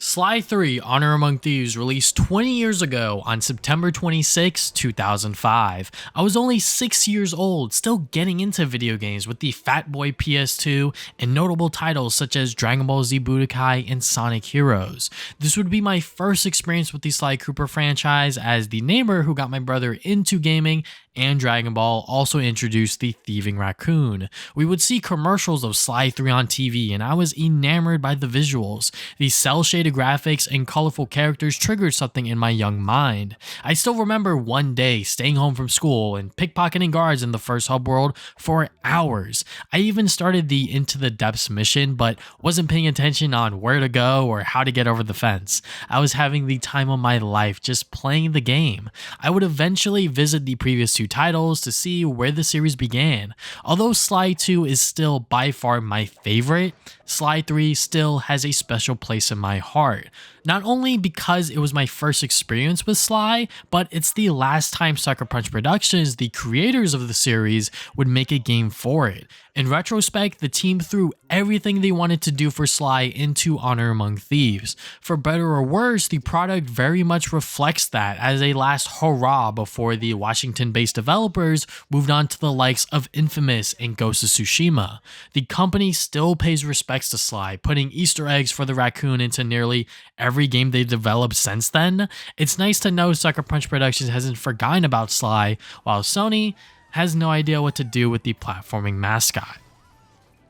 Sly 3 Honor Among Thieves released 20 years ago on September 26, 2005. I was only 6 years old, still getting into video games with the Fat Boy PS2 and notable titles such as Dragon Ball Z Budokai and Sonic Heroes. This would be my first experience with the Sly Cooper franchise, as the neighbor who got my brother into gaming and Dragon Ball also introduced the thieving raccoon. We would see commercials of Sly 3 on TV and I was enamored by the visuals. The cel-shaded graphics and colorful characters triggered something in my young mind. I still remember one day staying home from school and pickpocketing guards in the first hub world for hours. I even started the Into the Depths mission but wasn't paying attention on where to go or how to get over the fence. I was having the time of my life just playing the game. I would eventually visit the previous two titles to see where the series began. Although Sly 2 is still by far my favorite, Sly 3 still has a special place in my heart. Not only because it was my first experience with Sly, but it's the last time Sucker Punch Productions, the creators of the series, would make a game for it. In retrospect, the team threw everything they wanted to do for Sly into Honor Among Thieves. For better or worse, the product very much reflects that as a last hurrah before the Washington-based developers moved on to the likes of Infamous and Ghost of Tsushima. The company still pays respects to Sly, putting Easter eggs for the raccoon into nearly every game they've developed since then. It's nice to know Sucker Punch Productions hasn't forgotten about Sly, while Sony has no idea what to do with the platforming mascot.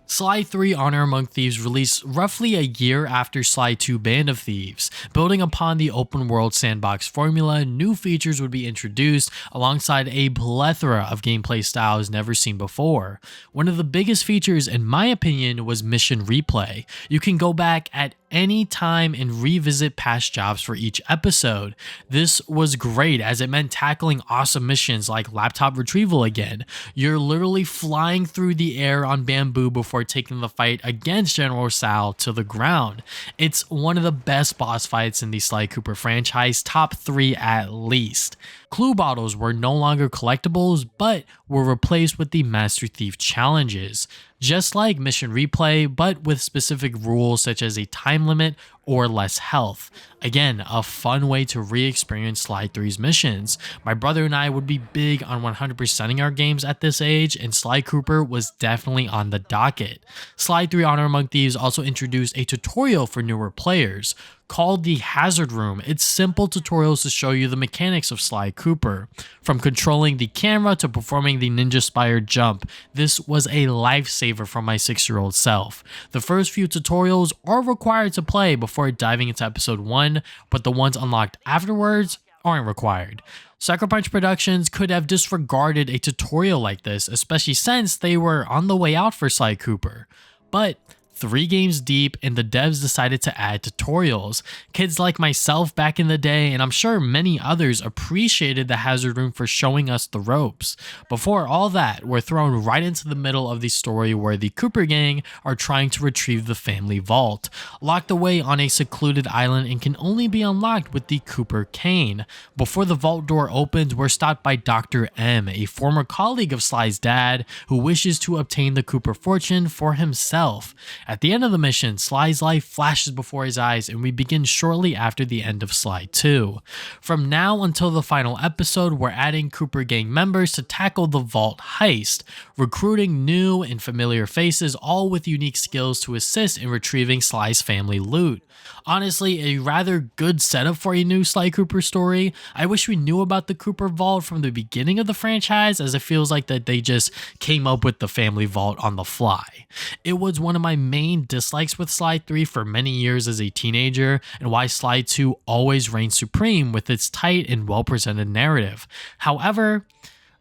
Sly 3 Honor Among Thieves released roughly a year after Sly 2 Band of Thieves. Building upon the open world sandbox formula, new features would be introduced alongside a plethora of gameplay styles never seen before. One of the biggest features, in my opinion, was mission replay. You can go back at any time and revisit past jobs for each episode. This was great as it meant tackling awesome missions like laptop retrieval again. You're literally flying through the air on bamboo before taking the fight against General Sal to the ground. It's one of the best boss fights in the Sly Cooper franchise, top 3 at least. Clue bottles were no longer collectibles, but were replaced with the Master Thief challenges. Just like mission replay, but with specific rules such as a time limit or less health. Again, a fun way to re-experience Sly 3's missions. My brother and I would be big on 100%ing our games at this age, and Sly Cooper was definitely on the docket. Sly 3 Honor Among Thieves also introduced a tutorial for newer players. Called the Hazard Room, it's simple tutorials to show you the mechanics of Sly Cooper. From controlling the camera to performing the ninja-inspired jump, this was a lifesaver for my 6-year-old self. The first few tutorials are required to play before diving into episode 1, but the ones unlocked afterwards aren't required. Sucker Punch Productions could have disregarded a tutorial like this, especially since they were on the way out for Sly Cooper. But 3 games deep and the devs decided to add tutorials. Kids like myself back in the day, and I'm sure many others, appreciated the Hazard Room for showing us the ropes. Before all that, we're thrown right into the middle of the story where the Cooper gang are trying to retrieve the family vault. Locked away on a secluded island and can only be unlocked with the Cooper cane. Before the vault door opens, we're stopped by Dr. M, a former colleague of Sly's dad, who wishes to obtain the Cooper fortune for himself. At the end of the mission, Sly's life flashes before his eyes and we begin shortly after the end of Sly 2. From now until the final episode, we're adding Cooper gang members to tackle the vault heist, recruiting new and familiar faces, all with unique skills to assist in retrieving Sly's family loot. Honestly, a rather good setup for a new Sly Cooper story. I wish we knew about the Cooper Vault from the beginning of the franchise, as it feels like that they just came up with the family vault on the fly. It was one of my main dislikes with Sly 3 for many years as a teenager, and why Sly 2 always reigns supreme with its tight and well-presented narrative. However,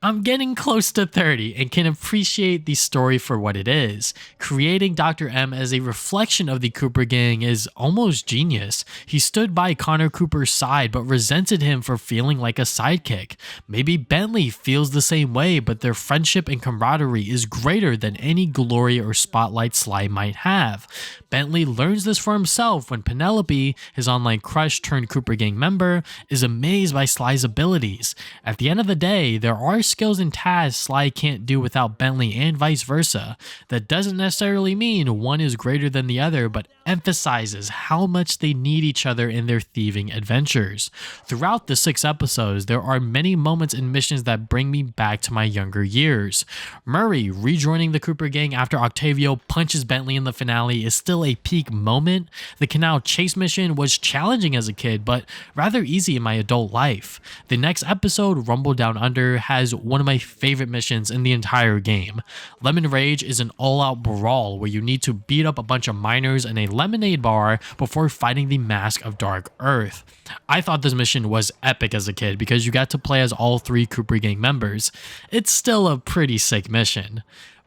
I'm getting close to 30 and can appreciate the story for what it is. Creating Dr. M as a reflection of the Cooper gang is almost genius. He stood by Connor Cooper's side but resented him for feeling like a sidekick. Maybe Bentley feels the same way, but their friendship and camaraderie is greater than any glory or spotlight Sly might have. Bentley learns this for himself when Penelope, his online crush turned Cooper gang member, is amazed by Sly's abilities. At the end of the day, there are skills and tasks Sly can't do without Bentley and vice versa. That doesn't necessarily mean one is greater than the other, but emphasizes how much they need each other in their thieving adventures. Throughout the 6 episodes, there are many moments and missions that bring me back to my younger years. Murray rejoining the Cooper gang after Octavio punches Bentley in the finale is still a peak moment. The canal chase mission was challenging as a kid, but rather easy in my adult life. The next episode, Rumble Down Under, has one of my favorite missions in the entire game. Lemon Rage is an all-out brawl where you need to beat up a bunch of miners in a lemonade bar before fighting the Mask of Dark Earth. I thought this mission was epic as a kid because you got to play as all 3 Cooper gang members. It's still a pretty sick mission.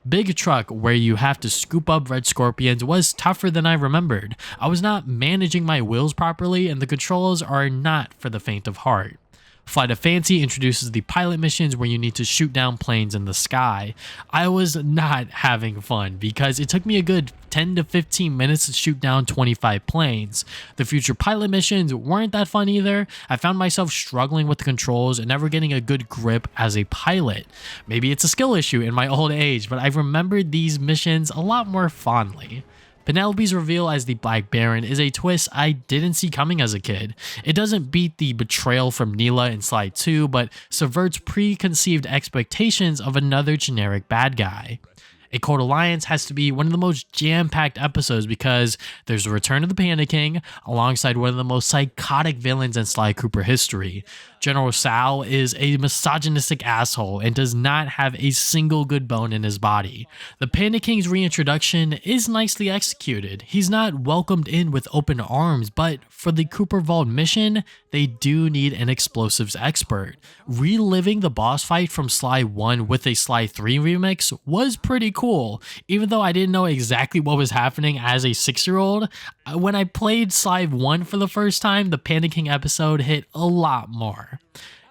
Big Truck, where you have to scoop up red scorpions, was tougher than I remembered. I was not managing my wheels properly, and the controls are not for the faint of heart. Flight of Fancy introduces the pilot missions where you need to shoot down planes in the sky. I was not having fun because it took me a good 10 to 15 minutes to shoot down 25 planes. The future pilot missions weren't that fun either. I found myself struggling with the controls and never getting a good grip as a pilot. Maybe it's a skill issue in my old age, but I remembered these missions a lot more fondly. Penelope's reveal as the Black Baron is a twist I didn't see coming as a kid. It doesn't beat the betrayal from Neela in Sly 2, but subverts preconceived expectations of another generic bad guy. A Cold Alliance has to be one of the most jam-packed episodes because there's the return of the Panda King alongside one of the most psychotic villains in Sly Cooper history. General Sal is a misogynistic asshole and does not have a single good bone in his body. The Panda King's reintroduction is nicely executed. He's not welcomed in with open arms, but for the Cooper Vault mission, they do need an explosives expert. Reliving the boss fight from Sly 1 with a Sly 3 remix was pretty cool. Even though I didn't know exactly what was happening as a 6-year-old, when I played Sly 1 for the first time, the Panda King episode hit a lot more.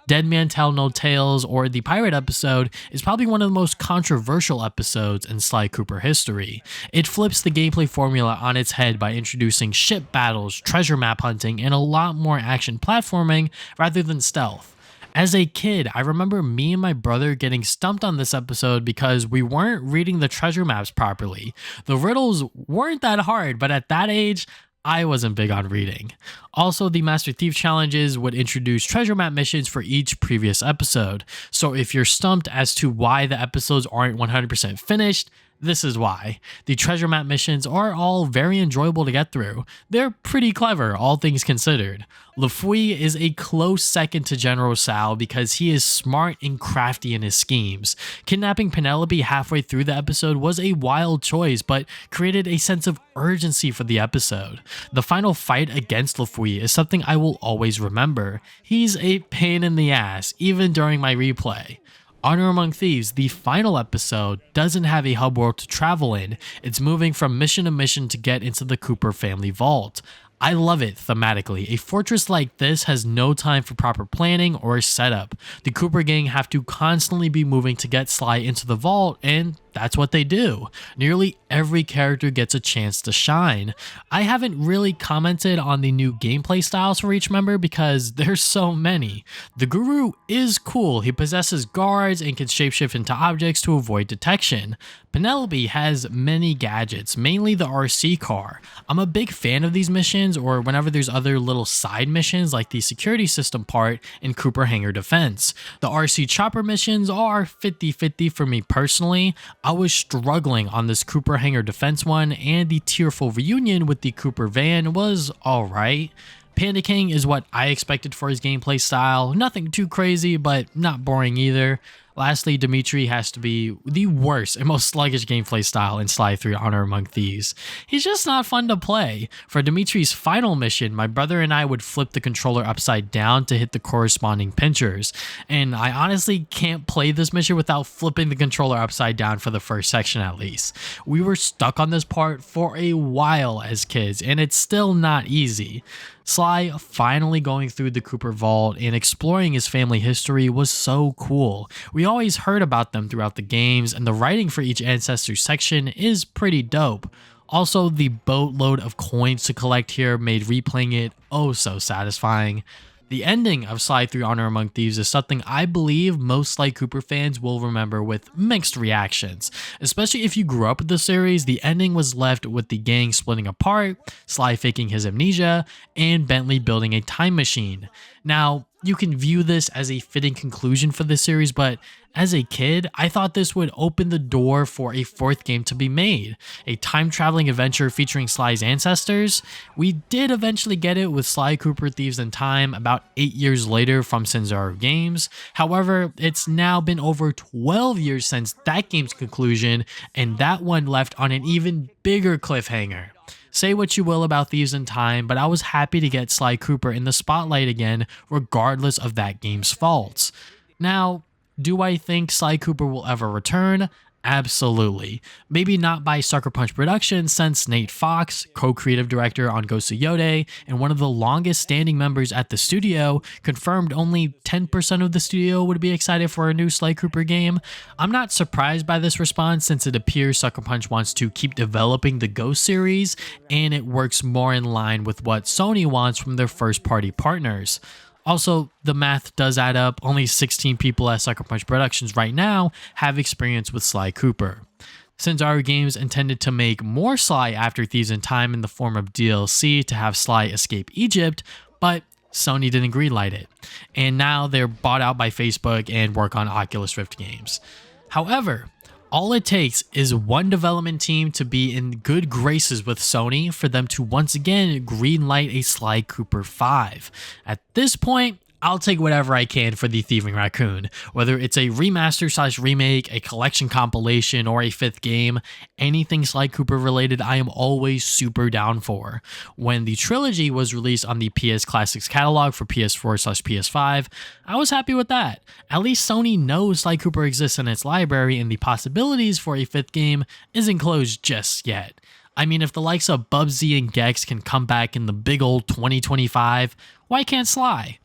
Dead Man Tell No Tales, or the Pirate episode, is probably one of the most controversial episodes in Sly Cooper history. It flips the gameplay formula on its head by introducing ship battles, treasure map hunting, and a lot more action platforming rather than stealth. As a kid, I remember me and my brother getting stumped on this episode because we weren't reading the treasure maps properly. The riddles weren't that hard, but at that age, I wasn't big on reading. Also, the Master Thief challenges would introduce treasure map missions for each previous episode. So if you're stumped as to why the episodes aren't 100% finished, this is why. The treasure map missions are all very enjoyable to get through. They're pretty clever, all things considered. LaFouille is a close second to General Sal because he is smart and crafty in his schemes. Kidnapping Penelope halfway through the episode was a wild choice, but created a sense of urgency for the episode. The final fight against LaFouille is something I will always remember. He's a pain in the ass, even during my replay. Honor Among Thieves, the final episode, doesn't have a hub world to travel in. It's moving from mission to mission to get into the Cooper family vault. I love it thematically. A fortress like this has no time for proper planning or setup. The Cooper gang have to constantly be moving to get Sly into the vault, and that's what they do. Nearly every character gets a chance to shine. I haven't really commented on the new gameplay styles for each member because there's so many. The Guru is cool. He possesses guards and can shapeshift into objects to avoid detection. Penelope has many gadgets, mainly the RC car. I'm a big fan of these missions, or whenever there's other little side missions like the security system part in Cooper Hangar Defense. The RC chopper missions are 50-50 for me personally. I was struggling on this Cooper Hangar Defense one, and the tearful reunion with the Cooper van was alright. Panda King is what I expected for his gameplay style. Nothing too crazy, but not boring either. Lastly, Dimitri has to be the worst and most sluggish gameplay style in Sly 3 Honor Among Thieves. He's just not fun to play. For Dimitri's final mission, my brother and I would flip the controller upside down to hit the corresponding pinchers, and I honestly can't play this mission without flipping the controller upside down for the first section at least. We were stuck on this part for a while as kids, and it's still not easy. Sly finally going through the Cooper Vault and exploring his family history was so cool. We always heard about them throughout the games, and the writing for each ancestor section is pretty dope. Also, the boatload of coins to collect here made replaying it oh so satisfying. The ending of Sly 3 Honor Among Thieves is something I believe most Sly Cooper fans will remember with mixed reactions. Especially if you grew up with the series, the ending was left with the gang splitting apart, Sly faking his amnesia, and Bentley building a time machine. Now, you can view this as a fitting conclusion for the series, but as a kid, I thought this would open the door for a fourth game to be made, a time-traveling adventure featuring Sly's ancestors. We did eventually get it with Sly Cooper Thieves in Time about 8 years later from Cinzaru Games. However, it's now been over 12 years since that game's conclusion, and that one left on an even bigger cliffhanger. Say what you will about Thieves in Time, but I was happy to get Sly Cooper in the spotlight again, regardless of that game's faults. Now, do I think Sly Cooper will ever return? Absolutely. Maybe not by Sucker Punch Productions, since Nate Fox, co-creative director on Ghost of Yode and one of the longest standing members at the studio, confirmed only 10% of the studio would be excited for a new Sly Cooper game. I'm not surprised by this response, since it appears Sucker Punch wants to keep developing the Ghost series, and it works more in line with what Sony wants from their first-party partners. Also, the math does add up. Only 16 people at Sucker Punch Productions right now have experience with Sly Cooper. Cinzaru Games intended to make more Sly after Thieves in Time in the form of DLC to have Sly escape Egypt, but Sony didn't greenlight it. And now they're bought out by Facebook and work on Oculus Rift games. However, all it takes is one development team to be in good graces with Sony for them to once again greenlight a Sly Cooper 5. At this point, I'll take whatever I can for the Thieving Raccoon. Whether it's a remaster/remake, a collection compilation, or a fifth game, anything Sly Cooper related I am always super down for. When the trilogy was released on the PS Classics catalog for PS4/PS5, I was happy with that. At least Sony knows Sly Cooper exists in its library, and the possibilities for a fifth game isn't closed just yet. I mean, if the likes of Bubsy and Gex can come back in the big old 2025, why can't Sly?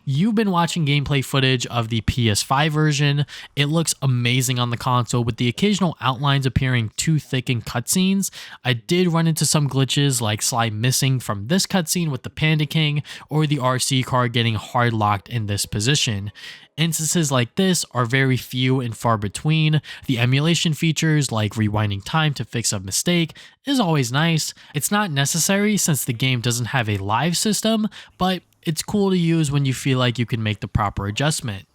You've been watching gameplay footage of the PS5 version. It looks amazing on the console, with the occasional outlines appearing too thick in cutscenes. I did run into some glitches, like Sly missing from this cutscene with the Panda King, or the RC car getting hard locked in this position. Instances like this are very few and far between. The emulation features, like rewinding time to fix a mistake, is always nice. It's not necessary since the game doesn't have a live system, but it's cool to use when you feel like you can make the proper adjustment.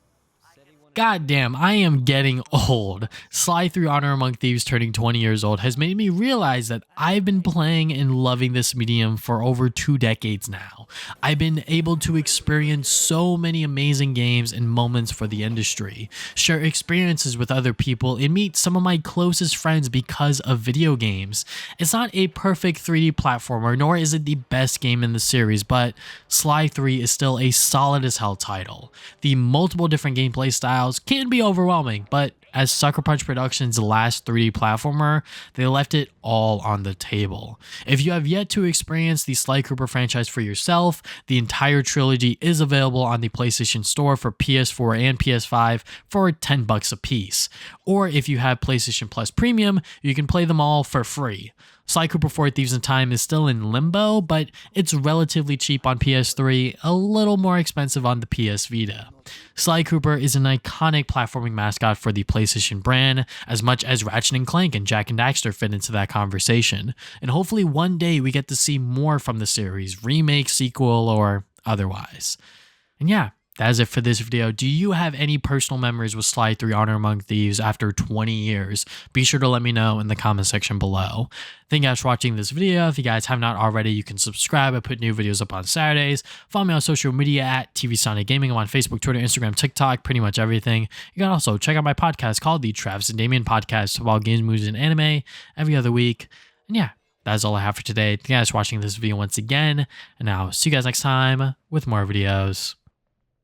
God damn, I am getting old. Sly 3 Honor Among Thieves turning 20 years old has made me realize that I've been playing and loving this medium for over 2 decades now. I've been able to experience so many amazing games and moments for the industry, share experiences with other people, and meet some of my closest friends because of video games. It's not a perfect 3D platformer, nor is it the best game in the series, but Sly 3 is still a solid as hell title. The multiple different gameplay styles can be overwhelming, but as Sucker Punch Productions' last 3D platformer, they left it all on the table. If you have yet to experience the Sly Cooper franchise for yourself, the entire trilogy is available on the PlayStation Store for PS4 and PS5 for $10 a piece. Or if you have PlayStation Plus Premium, you can play them all for free. Sly Cooper 4 Thieves in Time is still in limbo, but it's relatively cheap on PS3, a little more expensive on the PS Vita. Sly Cooper is an iconic platforming mascot for the PlayStation brand, as much as Ratchet & Clank and Jak and Daxter fit into that conversation, and hopefully one day we get to see more from the series, remake, sequel, or otherwise. And yeah, that is it for this video. Do you have any personal memories with Sly 3 Honor Among Thieves after 20 years? Be sure to let me know in the comment section below. Thank you guys for watching this video. If you guys have not already, you can subscribe. I put new videos up on Saturdays. Follow me on social media at TV Sonic Gaming. I'm on Facebook, Twitter, Instagram, TikTok, pretty much everything. You can also check out my podcast called the Travis and Damien Podcast about games, movies, and anime every other week. And yeah, that's all I have for today. Thank you guys for watching this video once again. And I'll see you guys next time with more videos.